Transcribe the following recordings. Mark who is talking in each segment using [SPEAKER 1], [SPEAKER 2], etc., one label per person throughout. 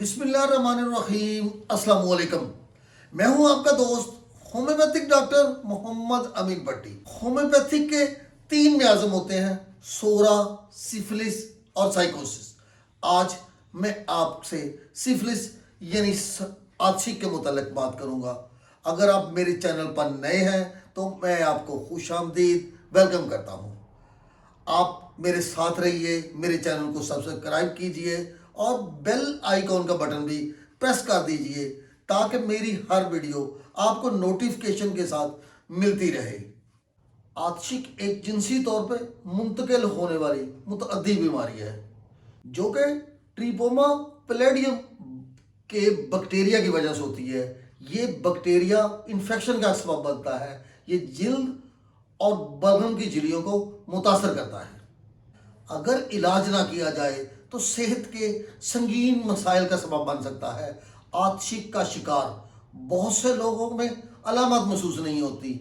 [SPEAKER 1] बिस्मिल्लाहिर्रहमानिर्रहीम। अस्सलाम वालेकुम। मैं हूं आपका दोस्त होम्योपैथिक डॉक्टर मोहम्मद अमीन पट्टी। होम्योपैथिक के तीन मियाज़म होते हैं, सोरा, सिफिलिस और साइकोसिस। आज मैं आपसे सिफिलिस यानी आछिक के मुतालिक बात करूंगा। अगर आप मेरे चैनल पर नए हैं तो मैं आपको खुशामदीद वेलकम करता हूं। आप मेरे साथ रहिए, मेरे चैनल को सब्सक्राइब कीजिए और बेल आइकॉन का बटन भी प्रेस कर दीजिए ताकि मेरी हर वीडियो आपको नोटिफिकेशन के साथ मिलती रहे। आशिक एक जिनसी तौर पे मुंतकिल होने वाली मुतअद्दी बीमारी है जो कि ट्रिपोमा पैलेडियम के बैक्टीरिया की वजह से होती है। ये बैक्टीरिया इन्फेक्शन का सबब बनता है। ये जिल्द और बलगम की झिल्लियों को मुतासर करता है। अगर इलाज ना किया जाए तो सेहत के संगीन मसाइल का सबब बन सकता है। आशिक का शिकार बहुत से लोगों में अलामत महसूस नहीं होती।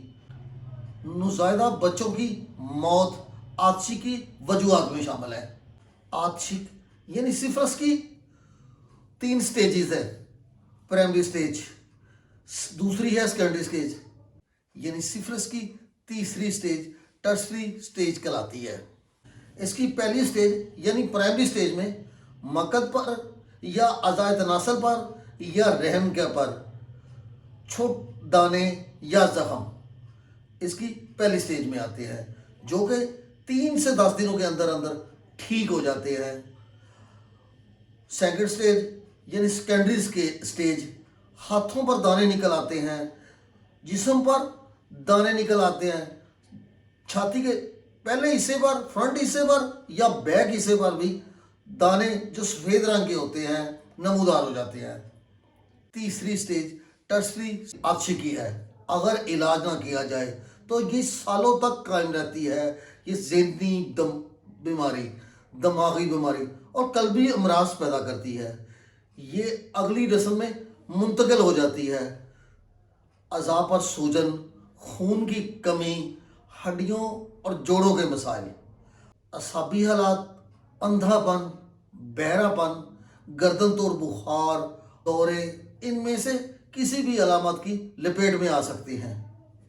[SPEAKER 1] नुज़ायदा बच्चों की मौत आशिक की वजूहात में शामिल है। आशिक यानी सिफिलिस की तीन स्टेजेस है। प्राइमरी स्टेज, दूसरी है सेकेंडरी स्टेज, यानी सिफिलिस की तीसरी स्टेज टर्सरी स्टेज कहलाती है। इसकी पहली स्टेज यानी प्राइमरी स्टेज में मकद पर या अज़ाए तनासल पर या रहम के पर छोट दाने या जख्म इसकी पहली स्टेज में आते हैं जो कि 3 से 10 दिनों के अंदर अंदर ठीक हो जाते हैं। सेकंड स्टेज यानी सेकेंडरी स्टेज हाथों पर दाने निकल आते हैं, जिस्म पर दाने निकल आते हैं, छाती के पहले हिस्से पर, फ्रंट हिस्से पर या बैक हिस्से पर भी दाने जो सफ़ेद रंग के होते हैं नमूदार हो जाते हैं। तीसरी स्टेज टर्सरी आशिकी है। अगर इलाज ना किया जाए तो ये सालों तक कायम रहती है। ये ज़हनी बीमारी, दिमागी बीमारी और कल्बी अमराज पैदा करती है। ये अगली रस्म में मुंतकिल हो जाती है। अज़ा पर सूजन, खून की कमी, हड्डियों और जोड़ों के मसाइल, असाबी हालात, अंधापन, बहरापन, गर्दन तोड़ बुखार, दौरे, इनमें से किसी भी अलामत की लपेट में आ सकती हैं।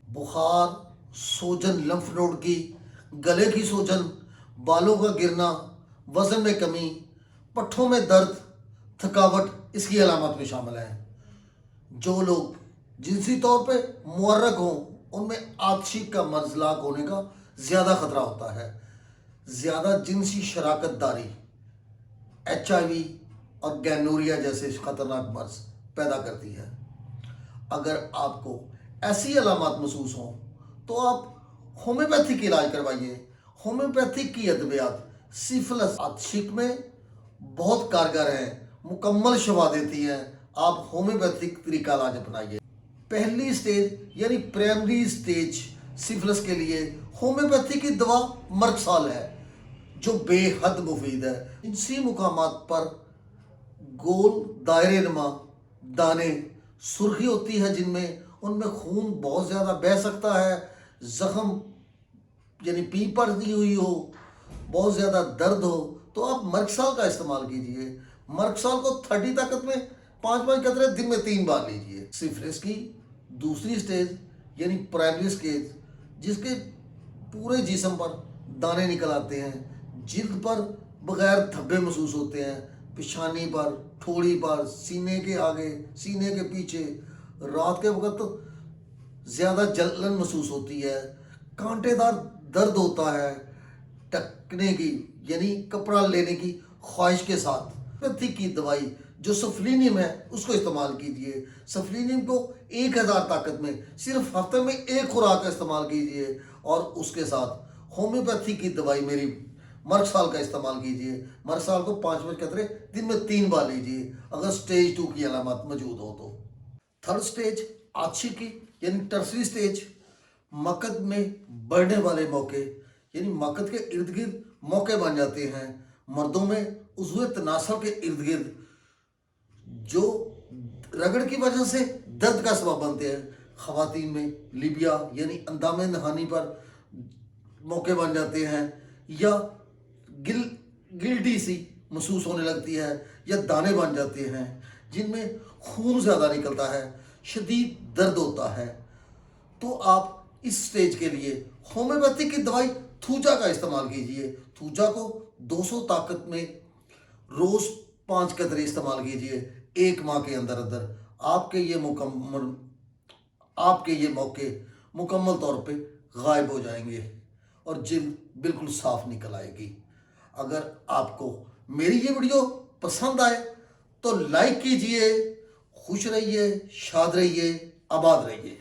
[SPEAKER 1] बुखार, सूजन लम्फ नोड की, गले की सूजन, बालों का गिरना, वजन में कमी, पट्ठों में दर्द, थकावट इसकी अलामत में शामिल है। जो लोग जिनसी तौर पे मुअर्रक हों उनमें आशिक का मर्ज़ होने का ज़्यादा ख़तरा होता है। ज़्यादा जिनसी शराकत दारी HIV और गैनोरिया जैसे ख़तरनाक मर्ज़ पैदा करती है। अगर आपको ऐसी अलामत महसूस हों तो आप होम्योपैथिक इलाज करवाइए। होम्योपैथिक की अद्वियात सिफिलिस आशिक में बहुत कारगर हैं, मुकम्मल शफा देती हैं। आप होम्योपैथिक तरीका इलाज अपनाइए। पहली स्टेज यानी प्राइमरी स्टेज सिफिलिस के लिए होम्योपैथी की दवा मर्कसाल है जो बेहद मुफीद है। जिनसी मुकामात पर गोल दायरे नुमा दाने, सुर्खी होती है जिनमें, उनमें खून बहुत ज़्यादा बह सकता है, ज़ख्म यानी पीप पड़ी हुई हो, बहुत ज़्यादा दर्द हो, तो आप मर्कसाल का इस्तेमाल कीजिए। मर्कसाल को 30 ताकत में 5-5 कतरे दिन में 3 बार लीजिए। सिफिलिस की दूसरी स्टेज यानी प्राइमरी स्टेज, जिसके पूरे जिस्म पर दाने निकल आते हैं, जिल्द पर बगैर धब्बे महसूस होते हैं, पेशानी पर, ठोड़ी पर, सीने के आगे, सीने के पीछे, रात के वक्त तो ज़्यादा जलन महसूस होती है, कांटेदार दर्द होता है, टकने की यानी कपड़ा लेने की ख्वाहिश के साथ पैथी की दवाई जो सफलीनियम है उसको इस्तेमाल कीजिए। सफलीनियम को 1000 ताकत में सिर्फ हफ्ते में 1 खुराक का इस्तेमाल कीजिए और उसके साथ होम्योपैथी की दवाई मेरी मर्कसाल का इस्तेमाल कीजिए। मर्कसाल को 5-5 कतरे दिन में 3 बार लीजिए अगर स्टेज 2 की अलामत मौजूद हो तो। थर्ड स्टेज आशिकी यानी टर्सरी स्टेज, मकद में बढ़ने वाले मौके यानी मकद के इर्द गिर्द मौके बन जाते हैं। मर्दों में उज़्वे तनासल के इर्द गिर्द जो रगड़ की वजह से दर्द का सबब बनते हैं। ख़वातीन में लिबिया यानी अंदामे नहानी पर मौके बन जाते हैं या गिल्टी सी महसूस होने लगती है या दाने बन जाते हैं जिनमें खून ज़्यादा निकलता है, शदीद दर्द होता है, तो आप इस स्टेज के लिए होम्योपैथिक की दवाई थूजा का इस्तेमाल कीजिए। थूजा को 200 ताकत में रोज़ 5 कतरे इस्तेमाल कीजिए 1 माह के अंदर अंदर। आपके ये मौके मुकम्मल तौर पे गायब हो जाएंगे और जिल्द बिल्कुल साफ निकल आएगी। अगर आपको मेरी ये वीडियो पसंद आए तो लाइक कीजिए। खुश रहिए, शाद रहिए, आबाद रहिए।